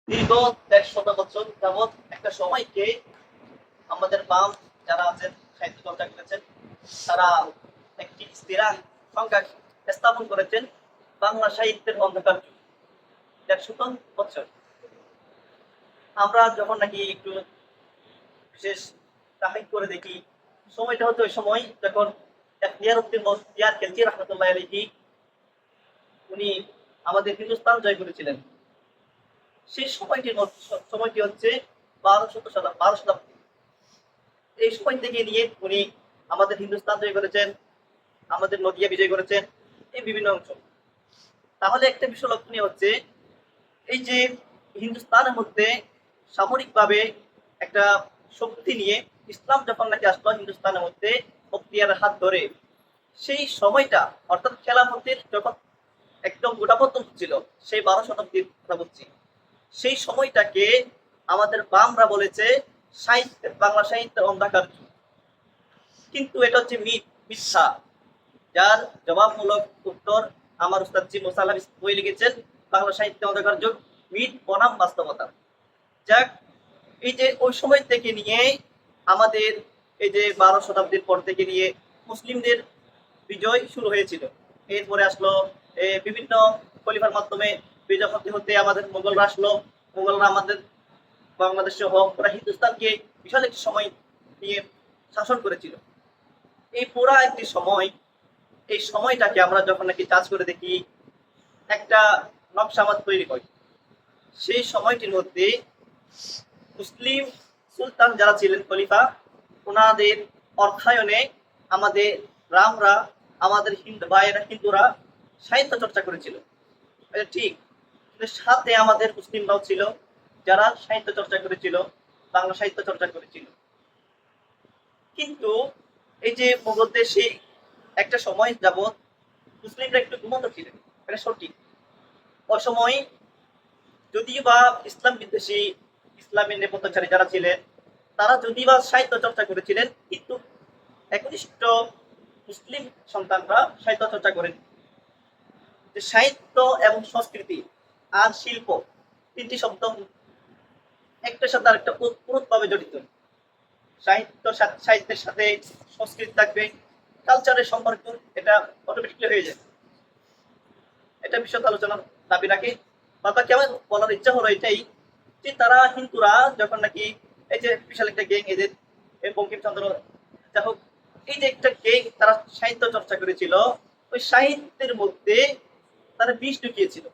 দীর্ঘ ১৫০ বছর যাবৎ একটা সময়কে আমাদের বাম যারা আছেন সাহিত্য চর্চা করেছেন তারা একটি স্থিরাঙ্ক সংখ্যা স্থাপন করেছেন বাংলা সাহিত্যের অন্ধকার যুগ ১৫০ বছর। আমরা যখন নাকি একটু বিশেষ তাহিদ করে দেখি সময়টা হচ্ছে ওই সময় যখন ইয়ার খেলছি রহমতুল্লাহ আলাইহি উনি আমাদের হিন্দুস্তান জয় করেছিলেন। সেই সময়টি হচ্ছে ১২ শতাব্দী। এই সময় থেকে নিয়ে উনি আমাদের হিন্দুস্তান জয় করেছেন, আমাদের নদিয়া বিজয় করেছেন, এই বিভিন্ন অংশ। তাহলে একটা বিষয় লক্ষণীয় হচ্ছে এই যে হিন্দুস্তানের মধ্যে সামরিকভাবে একটা শক্তি নিয়ে ইসলাম যখন নাকি আসলো হিন্দুস্তানের মধ্যে বখতিয়ারের হাত ধরে, সেই সময়টা অর্থাৎ খেলাফতের যখন একদম গোটাপত্তন হচ্ছিল, সেই ১২ শতাব্দীর কথা বলছি, সেই সময়টাকে আমাদের বামরা বলেছে বাংলা সাহিত্যের অন্ধকার যুগ। কিন্তু এটা হচ্ছে মিথ্যা, যার জবাবমূলক উত্তর আমার উস্তাদ জি মোসাল্লাম বই লিখেছেন, বাংলা সাহিত্যের অন্ধকার যুগ মিথ বনাম বাস্তবতা। যাক, এই যে ওই সময় থেকে নিয়ে আমাদের এই যে ১২ শতাব্দীর পর থেকে নিয়ে মুসলিমদের বিজয় শুরু হয়েছিল। এরপরে আসলো বিভিন্ন খলিফার মাধ্যমে বিজয় হতে হতে আমাদের মোগলরা আসলো। মোগলরা আমাদের বাংলাদেশ সহ পুরা হিন্দুস্তানকে বিশাল একটি সময় নিয়ে শাসন করেছিল। এই পুরা একটি সময়, এই সময়টাকে আমরা যখন নাকি কাজ করে দেখি, একটা নকশা আমাদের তৈরি হয়। সেই সময়টির মধ্যে মুসলিম সুলতান যারা ছিলেন খলিফা, ওনাদের অর্থায়নে আমাদের রামরা, আমাদের হিন্দু ভাইয়েরা, হিন্দুরা সাহিত্য চর্চা করেছিল। এটা ঠিক, কিন্তু সাথে আমাদের মুসলিমরাও ছিল যারা সাহিত্য চর্চা করেছিল, বাংলা সাহিত্য চর্চা করেছিল। কিন্তু এই যে মোগলদের সেই একটা সময় যাবৎ মুসলিমরা একটু ঘুমন্ত ছিলেন, এটা সঠিক। ওই সময় যদিও বা ইসলাম বিদ্বেষী, ইসলামের নেপথ্যচারী যারা ছিলেন, তারা যদিও বা সাহিত্য চর্চা করেছিলেন, কিন্তু একনিষ্ঠ মুসলিম সন্তানরা সাহিত্য চর্চা করেন। যে সাহিত্য এবং সংস্কৃতি আর শিল্প, তিনটি শব্দ একটার সাথে আরেকটা ওতপ্রোতভাবে জড়িত। সাহিত্যের সাথে সংস্কৃতি থাকবে, কালচারের সম্পর্ক, এটা অটোমেটিকলি হয়ে যায়। এটা বিশদ আলোচনার দাবি রাখে। বাবাকে আমার বলার ইচ্ছা হলো এটাই যে তারা হিন্দুরা যখন নাকি এই যে বিশাল একটা গ্যাং, এদের বঙ্কিমচন্দ্র, যা হোক, এই যে একটা গ্যাং তারা সাহিত্য চর্চা করেছিল, ওই সাহিত্যের মধ্যে তারা বিষ ঢুকিয়েছিল।